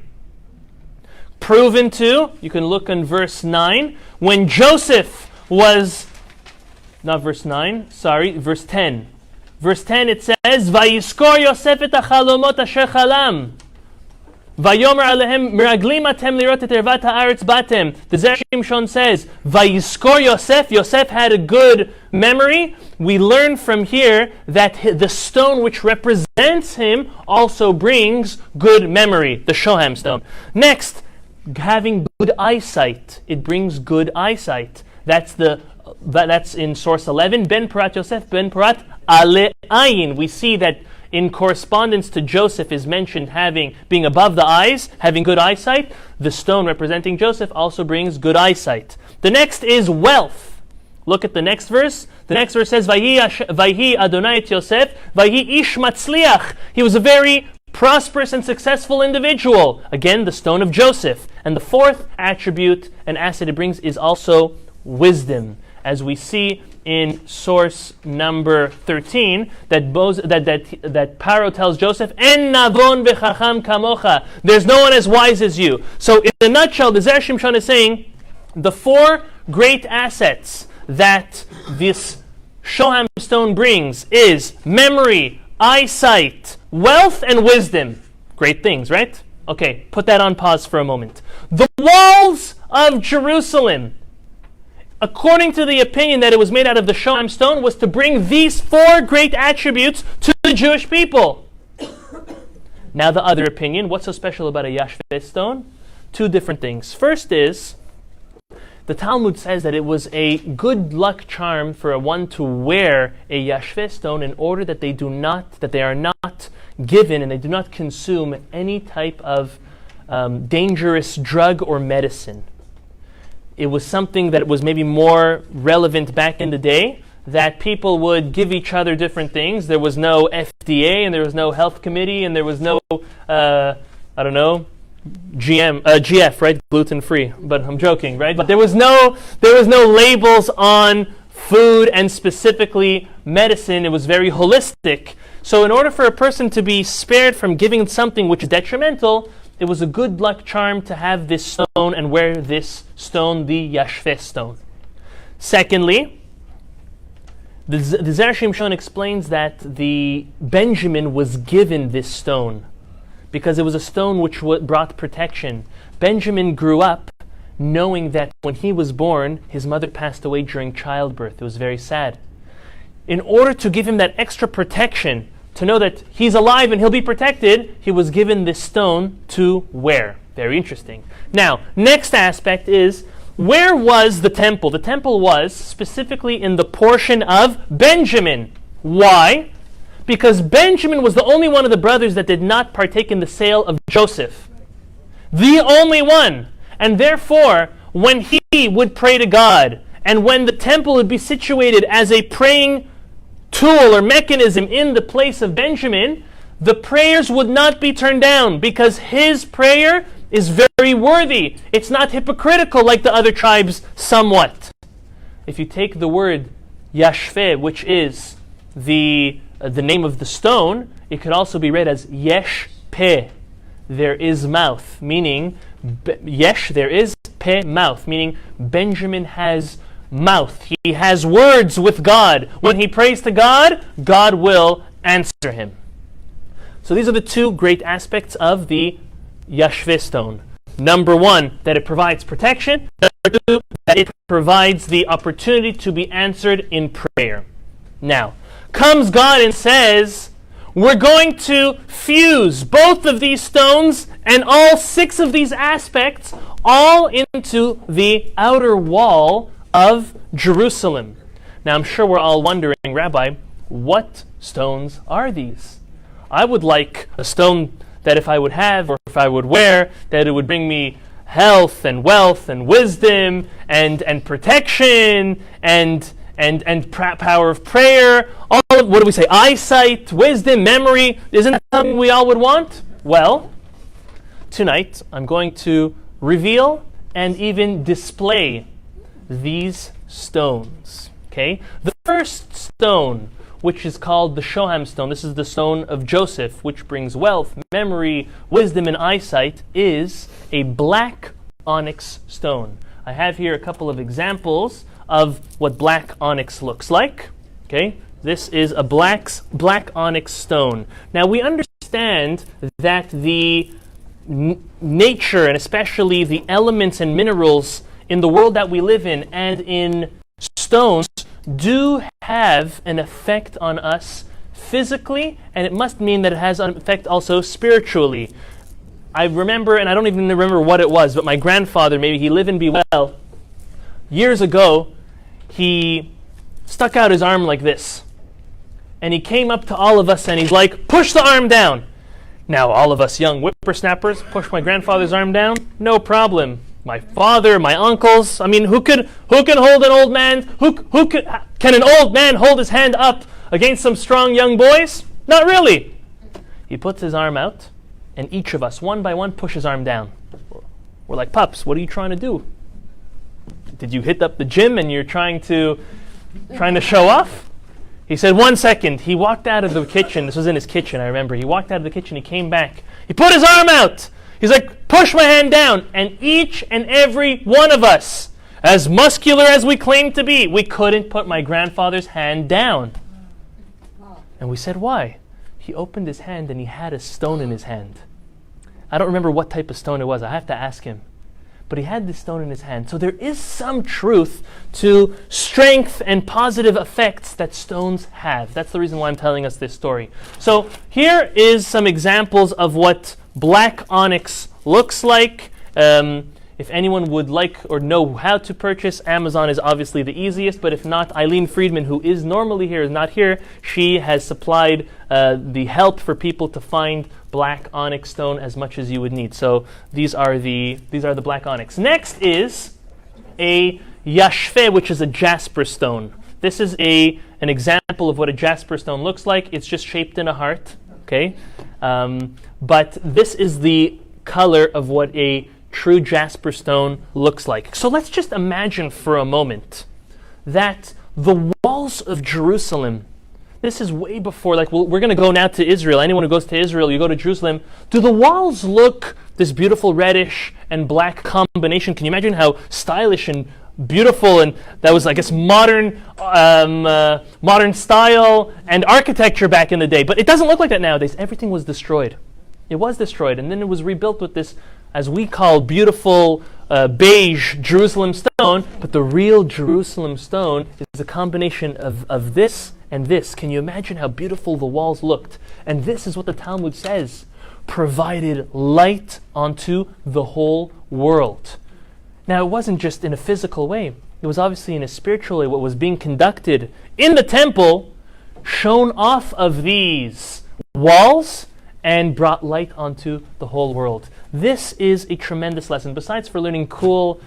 Proven to, you can look in verse 9, when Joseph was, not verse 9, sorry, verse 10. Verse 10 it says, Vayiskor Yosef et hachalomot asher chalam. Vayomer alehem miraglim atem lirot et ervat haaretz batem. The Zera Shimshon says, Vayiskor Yosef. Yosef had a good memory. We learn from here that the stone which represents him also brings good memory, the Shoham stone. Next, having good eyesight. It brings good eyesight. That's in source 11. Ben Parat Yosef, Ben Parat Ale Ayin. We see that in correspondence to Joseph is mentioned being above the eyes, having good eyesight. The stone representing Joseph also brings good eyesight. The next is wealth. Look at the next verse. The next verse says, Vayhi Adonai et Yosef, Vayhi ish matzliach. He was a very prosperous and successful individual. Again, the stone of Joseph. And the fourth attribute and asset it brings is also wisdom, as we see in source number 13, that Paro tells Joseph, En navon v'chacham kamocha. There's no one as wise as you. So in a nutshell, the Zera Shimshon is saying the 4 great assets that this Shoham stone brings is memory, eyesight, wealth, and wisdom. Great things, right? Okay, put that on pause for a moment. The walls of Jerusalem, according to the opinion that it was made out of the Shoham stone, was to bring these 4 great attributes to the Jewish people. Now the other opinion, what's so special about a Yashvet stone? 2 different things. First is, the Talmud says that it was a good luck charm for one to wear a Yashvet stone in order that they are not given and they do not consume any type of dangerous drug or medicine. It was something that was maybe more relevant back in the day, that people would give each other different things. There was no FDA, and there was no health committee, and there was no, GF, right? Gluten-free. But I'm joking, right? But there was no labels on food and specifically medicine. It was very holistic. So in order for a person to be spared from giving something which is detrimental, it was a good luck charm to have this stone and wear this stone, the Yashveh stone. Secondly, the Zera Shimshon explains that the Benjamin was given this stone because it was a stone which brought protection. Benjamin grew up knowing that when he was born, his mother passed away during childbirth. It was very sad. In order to give him that extra protection, to know that he's alive and he'll be protected, he was given this stone to wear. Very interesting. Now, next aspect is, where was the temple? The temple was specifically in the portion of Benjamin. Why? Because Benjamin was the only one of the brothers that did not partake in the sale of Joseph. The only one. And therefore, when he would pray to God, and when the temple would be situated as a praying tool or mechanism in the place of Benjamin, the prayers would not be turned down because his prayer is very worthy. It's not hypocritical like the other tribes somewhat. If you take the word Yashveh, which is the name of the stone, it could also be read as Yesh Peh. There is mouth, meaning Yesh, there is Peh, mouth, meaning Benjamin has mouth. He has words with God. When he prays to God, God will answer him. So these are the two great aspects of the Yashveh stone. Number one, that it provides protection. Number two, that it provides the opportunity to be answered in prayer. Now, comes God and says, we're going to fuse both of these stones and all 6 of these aspects all into the outer wall of Jerusalem. Now, I'm sure we're all wondering, Rabbi, what stones are these? I would like a stone that if I would have or if I would wear, that it would bring me health and wealth and wisdom and protection and power of prayer. All of, what do we say? Eyesight, wisdom, memory. Isn't that something we all would want? Well, tonight I'm going to reveal and even display these stones. Okay? The first stone, which is called the Shoham stone, this is the stone of Joseph, which brings wealth, memory, wisdom, and eyesight, is a black onyx stone. I have here a couple of examples of what black onyx looks like. Okay? This is a black onyx stone. Now we understand that the nature, and especially the elements and minerals in the world that we live in and in stones, do have an effect on us physically, and it must mean that it has an effect also spiritually. I remember, and I don't even remember what it was, but my grandfather, maybe he live and be well, years ago, he stuck out his arm like this. And he came up to all of us and he's like, push the arm down. Now all of us young whippersnappers push my grandfather's arm down, no problem. My father, my uncles, I mean, who can hold an old man? Can an old man hold his hand up against some strong young boys? Not really. He puts his arm out, and each of us, one by one, push his arm down. We're like, pups, what are you trying to do? Did you hit up the gym and you're trying to show off? He said, 1 second. He walked out of the kitchen. This was in his kitchen, I remember. He walked out of the kitchen, he came back. He put his arm out. He's like, push my hand down. And each and every one of us, as muscular as we claim to be, we couldn't put my grandfather's hand down. And we said, why? He opened his hand and he had a stone in his hand. I don't remember what type of stone it was. I have to ask him. But he had this stone in his hand. So there is some truth to strength and positive effects that stones have. That's the reason why I'm telling us this story. So here is some examples of what black onyx looks like. If anyone would like or know how to purchase, Amazon is obviously the easiest, but if not, Eileen Friedman, who is normally here, is not here. She has supplied the help for people to find black onyx stone as much as you would need. So these are the black onyx. Next is a yashveh, which is a jasper stone. This is an example of what a jasper stone looks like. It's just shaped in a heart. Okay, but this is the color of what a true jasper stone looks like. So let's just imagine for a moment that the walls of Jerusalem, This is way before, like, we're going to go now to Israel. Anyone who goes to Israel, you go to Jerusalem. Do the walls look this beautiful reddish and black combination? Can you imagine how stylish and beautiful, and that was, I guess, modern style and architecture back in the day? But it doesn't look like that nowadays. Everything was destroyed. It was destroyed, and then it was rebuilt with this, as we call, beautiful beige Jerusalem stone. But the real Jerusalem stone is a combination of this and this. Can you imagine how beautiful the walls looked? And this is what the Talmud says provided light onto the whole world. Now, it wasn't just in a physical way. It was obviously in a spiritual way. What was being conducted in the temple shone off of these walls and brought light onto the whole world. This is a tremendous lesson. Besides for learning cool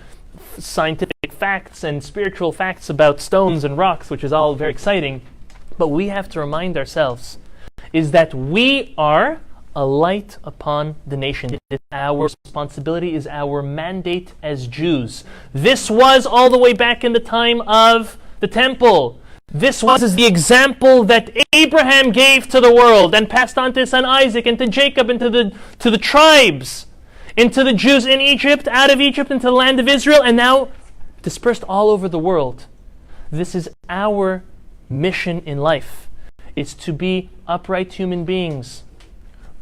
scientific facts and spiritual facts about stones and rocks, which is all very exciting, but we have to remind ourselves is that we are a light upon the nation. It's our responsibility, is our mandate as Jews. This was all the way back in the time of the temple. This was the example that Abraham gave to the world and passed on to his son Isaac and to Jacob and to the tribes, into the Jews in Egypt, out of Egypt into the land of Israel, and now dispersed all over the world. This is our mission in life. It's to be upright human beings,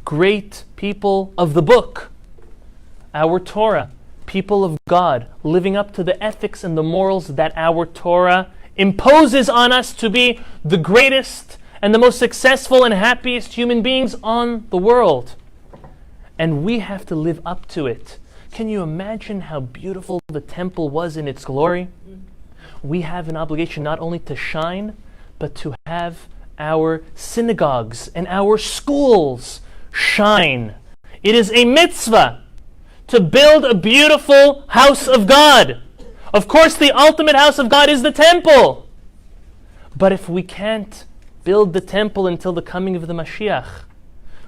great people of the book, our Torah, people of God, living up to the ethics and the morals that our Torah imposes on us to be the greatest and the most successful and happiest human beings on the world. And we have to live up to it. Can you imagine how beautiful the temple was in its glory? We have an obligation not only to shine, but to have our synagogues and our schools shine. It is a mitzvah to build a beautiful house of God. Of course, the ultimate house of God is the temple. But if we can't build the temple until the coming of the Mashiach,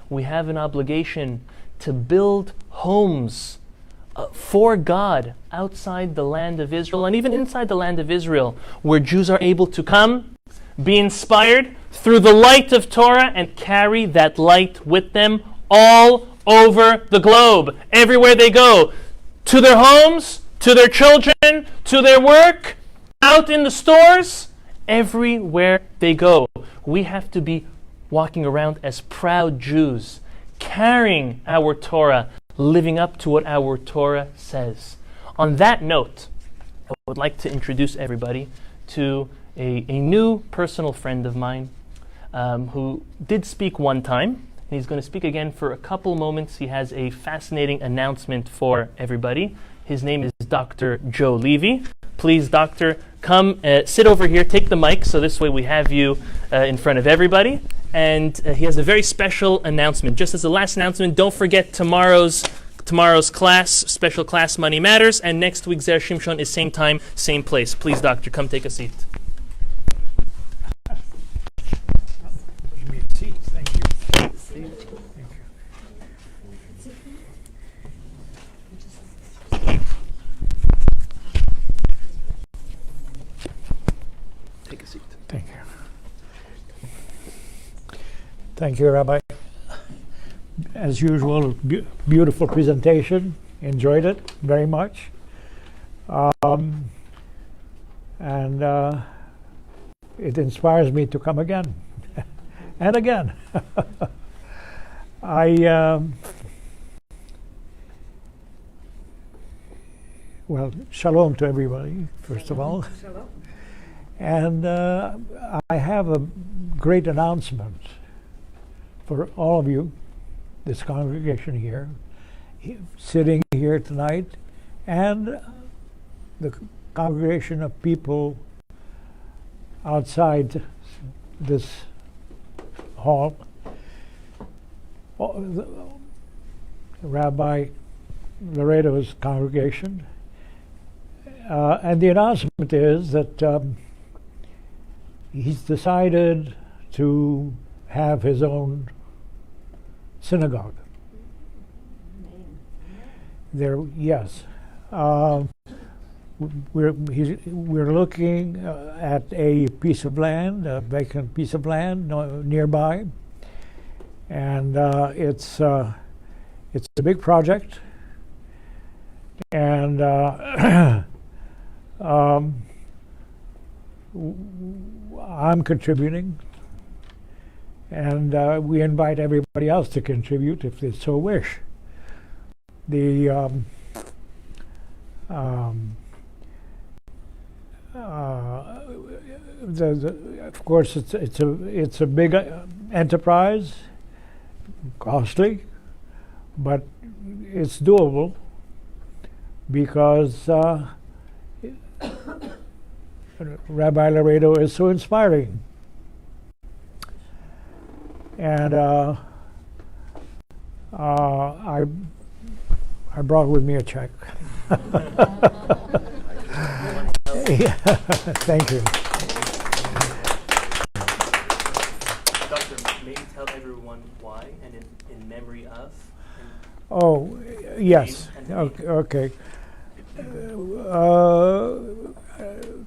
we have an obligation to build homes for God outside the land of Israel and even inside the land of Israel, where Jews are able to come, be inspired through the light of Torah, and carry that light with them all over the globe, everywhere they go, to their homes, to their children, to their work, out in the stores, everywhere they go. We have to be walking around as proud Jews, carrying our Torah, living up to what our Torah says. On that note, I would like to introduce everybody to a new personal friend of mine who did speak one time, and he's going to speak again for a couple moments. He has a fascinating announcement for everybody. His name is Dr. Joe Levy. Please, Doctor, come sit over here, take the mic, so this way we have you in front of everybody. And he has a very special announcement. Just as the last announcement, don't forget tomorrow's class, special class, Money Matters, and next week Zera Shimshon is same time, same place. Please, Doctor, come take a seat. Give me a seat. Thank you. Thank you. Take a seat. Thank you. Thank you, Rabbi. As usual, beautiful presentation. Enjoyed it very much. And it inspires me to come again and again. Well, shalom to everybody, first of all. Shalom. And I have a great announcement for all of you, this congregation here, sitting here tonight, and the congregation of people outside this hall. Rabbi Laredo's congregation. And the announcement is that he's decided to have his own synagogue. There, yes. we're looking at a piece of land, a vacant piece of land nearby, and it's a big project, and I'm contributing, and we invite everybody else to contribute if they so wish. Of course, it's a big enterprise, costly, but it's doable because Rabbi Laredo is so inspiring, and I brought with me a check. Yeah, thank you. Doctor, maybe tell everyone why and in memory of. Oh, yes. Okay.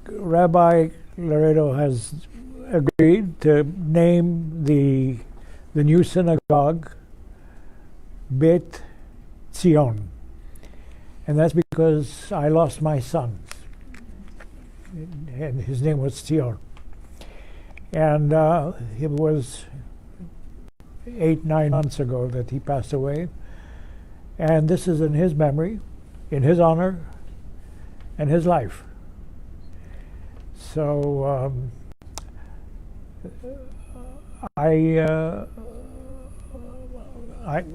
Rabbi Laredo has agreed to name the new synagogue Bet Zion. And that's because I lost my son. And his name was Zion. And it was 8-9 months ago that he passed away. And this is in his memory, in his honor, and his life. So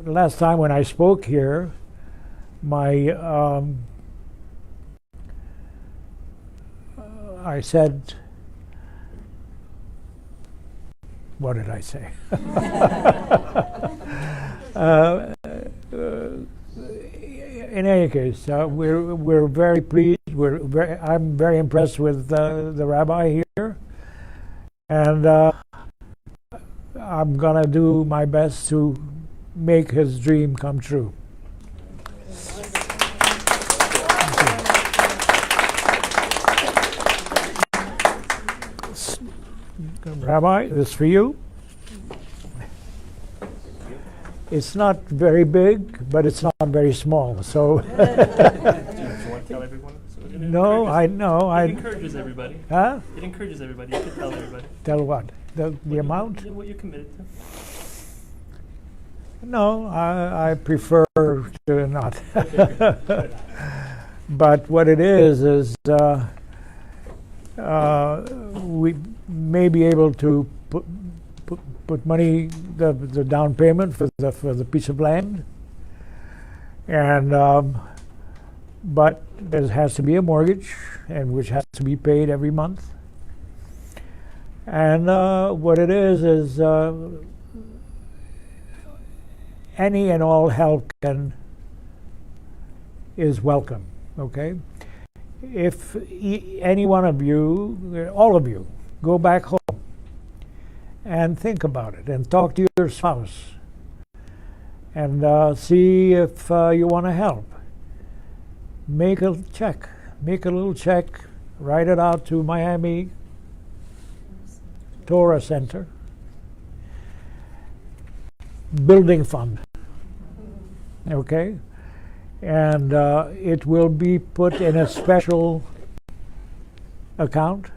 last time when I spoke here, I said, what did I say? In any case, we're very pleased. I'm very impressed with the rabbi here, and I'm gonna do my best to make his dream come true. Rabbi, this is for you. It's not very big, but it's not very small. So. Do you want to tell everyone? No, I know. It encourages everybody. Huh? It encourages everybody. You can tell everybody. Tell what? The amount? What you committed to. No, I prefer to not. Okay, But what it is we may be able to put money, the down payment for the piece of land, and but there has to be a mortgage, and which has to be paid every month. And what it is any and all help is welcome. Okay, if any one of you, all of you, go back home and think about it and talk to your spouse and see if you want to help. Make a little check, write it out to Miami Torah Center, building fund, okay? And it will be put in a special account,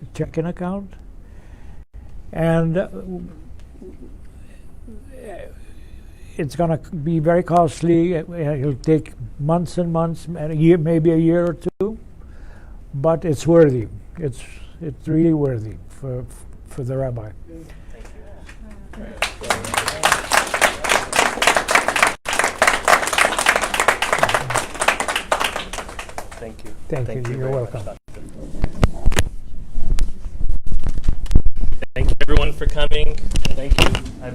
a checking account, and it's going to be very costly. It'll take months and months, and a year, maybe a year or two, but it's worthy. It's really worthy for the rabbi. Thank you. Thank you. You're very welcome. much, Doctor. Thank you, everyone, for coming. Thank you. I